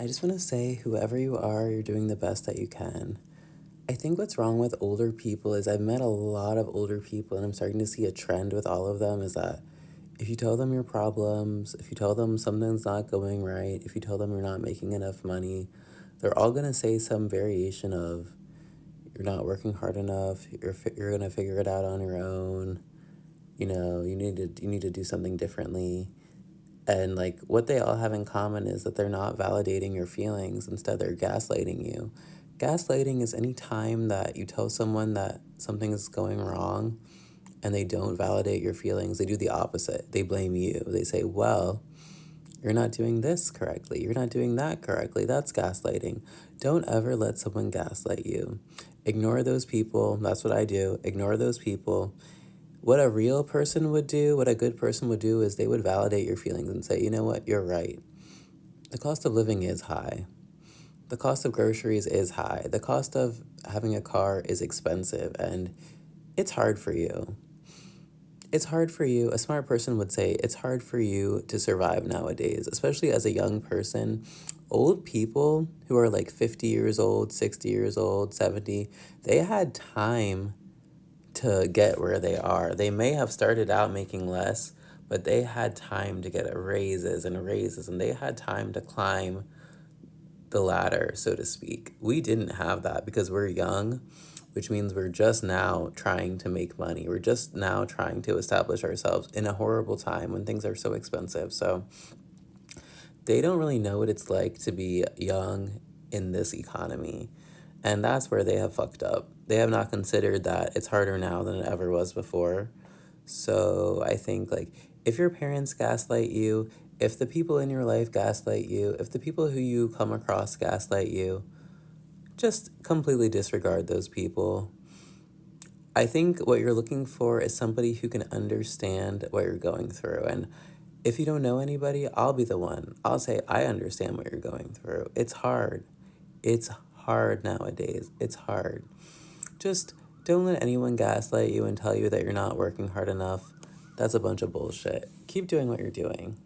I just want to say, whoever you are, you're doing the best that you can. I think what's wrong with older people is I've met a lot of older people, and I'm starting to see a trend with all of them is that if you tell them your problems, if you tell them something's not going right, if you tell them you're not making enough money, they're all going to say some variation of, you're not working hard enough, you're going to figure it out on your own, you need to do something differently. And like what they all have in common is that they're not validating your feelings. Instead, they're gaslighting you. Gaslighting is any time that you tell someone that something is going wrong and they don't validate your feelings. They do the opposite. They blame you. They say, well, you're not doing this correctly. You're not doing that correctly. That's gaslighting. Don't ever let someone gaslight you. Ignore those people. That's what I do. Ignore those people. What a real person would do, what a good person would do, is they would validate your feelings and say, you know what, you're right. The cost of living is high. The cost of groceries is high. The cost of having a car is expensive, and it's hard for you. It's hard for you. A smart person would say it's hard for you to survive nowadays, especially as a young person. Old people who are like 50 years old, 60 years old, 70, they had time to get where they are. They may have started out making less, but they had time to get raises and raises, and they had time to climb the ladder, so to speak. We didn't have that because we're young, which means we're just now trying to make money. We're just now trying to establish ourselves in a horrible time when things are so expensive. So they don't really know what it's like to be young in this economy. And that's where they have fucked up. They have not considered that it's harder now than it ever was before. So I think, like, if your parents gaslight you, if the people in your life gaslight you, if the people who you come across gaslight you, just completely disregard those people. I think what you're looking for is somebody who can understand what you're going through. And if you don't know anybody, I'll be the one. I'll say, I understand what you're going through. It's hard. It's hard nowadays. It's hard. Just don't let anyone gaslight you and tell you that you're not working hard enough. That's a bunch of bullshit. Keep doing what you're doing.